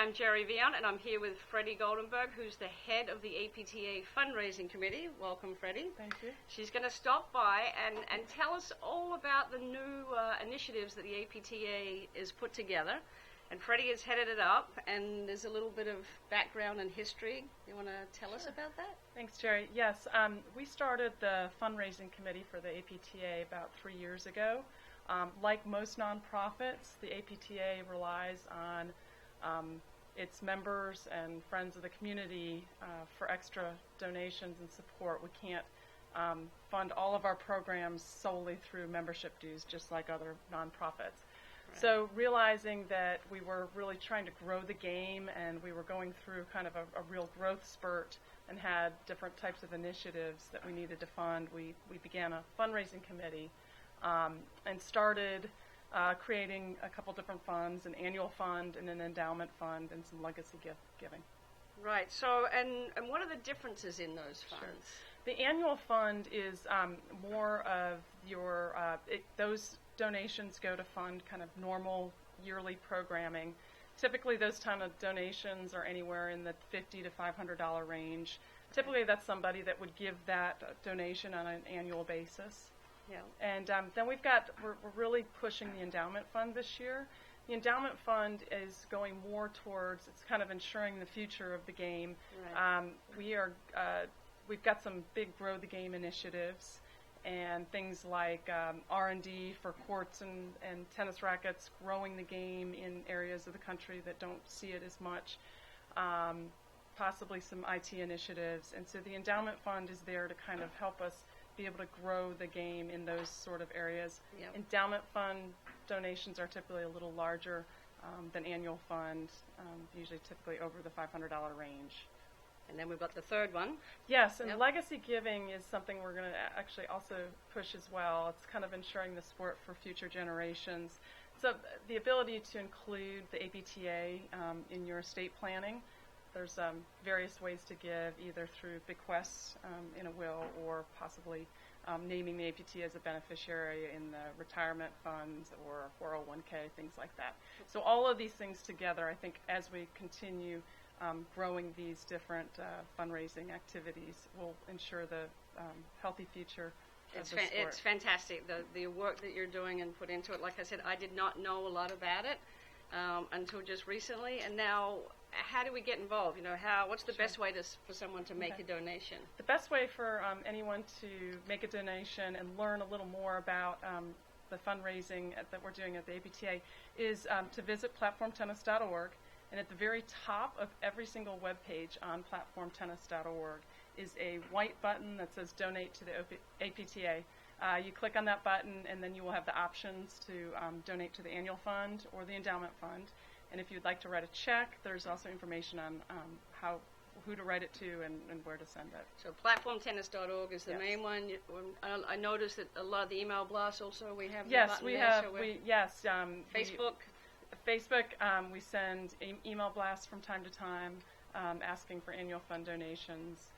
I'm Gerri Viant, and I'm here with Freddy Goldenberg, who's the head of the APTA Fundraising Committee. Welcome, Freddy. Thank you. She's going to stop by and tell us all about the new initiatives that the APTA is put together. And Freddy has headed it up, and there's a little bit of background and history. You want to tell us about that? Thanks, Gerri. Yes, we started the fundraising committee for the APTA about 3 years ago. Like most nonprofits, the APTA relies on its members and friends of the community for extra donations and support. We can't fund all of our programs solely through membership dues, just like other nonprofits. Right. So realizing that we were really trying to grow the game and we were going through kind of a real growth spurt and had different types of initiatives that we needed to fund, we began a fundraising committee and started creating a couple different funds, an annual fund and an endowment fund and some legacy giving. Right. So, and what are the differences in those funds? Sure. The annual fund is more of your, those donations go to fund kind of normal yearly programming. Typically those kind of donations are anywhere in the $50 to $500 range. Typically that's somebody that would give that donation on an annual basis. Yeah. And then we're really pushing the endowment fund this year. The endowment fund is going more towards, it's kind of ensuring the future of the game. Right. We've got some big grow the game initiatives and things like R&D for courts and tennis rackets, growing the game in areas of the country that don't see it as much, possibly some IT initiatives. And so the endowment fund is there to kind of help us be able to grow the game in those sort of areas. Yep. Endowment fund donations are typically a little larger than annual fund, usually typically over the $500 range. And then we've got the third one. Yes, and legacy giving is something we're going to actually also push as well. It's kind of ensuring the support for future generations. So the ability to include the APTA in your estate planning. There's various ways to give, either through bequests in a will or possibly naming the APTA as a beneficiary in the retirement funds or 401k, things like that. So all of these things together, I think, as we continue growing these different fundraising activities, will ensure the healthy future of the sport. It's fantastic, the work that you're doing and put into it. Like I said, I did not know a lot about it until just recently, and now how do we get involved? You know, what's the best way for someone to make a donation? The best way for anyone to make a donation and learn a little more about the fundraising that we're doing at the APTA is to visit platformtennis.org. And at the very top of every single web page on platformtennis.org is a white button that says Donate to the APTA. You click on that button, and then you will have the options to donate to the annual fund or the endowment fund. And if you'd like to write a check, there's also information on who to write it to and where to send it. So platformtennis.org is the main one. I noticed that a lot of the email blasts also we have. Yes, we have. Facebook. Facebook, we send email blasts from time to time asking for annual fund donations.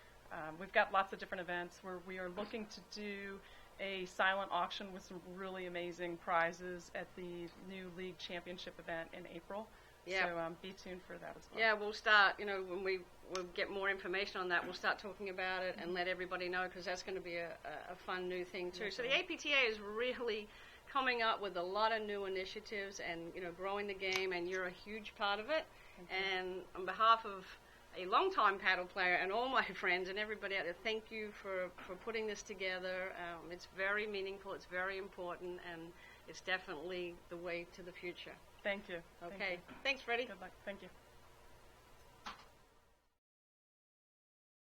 We've got lots of different events where we are looking to do a silent auction with some really amazing prizes at the new league championship event in April. Yep. So be tuned for that as well. Yeah, we'll start, when we'll get more information on that, we'll start talking about it and let everybody know, because that's going to be a fun new thing too. So the APTA is really coming up with a lot of new initiatives and growing the game, and you're a huge part of it. And on behalf of a longtime paddle player and all my friends and everybody out there, thank you for putting this together. It's very meaningful, it's very important, and it's definitely the way to the future. Thank you. Okay. Thanks, Freddy. Good luck. Thank you.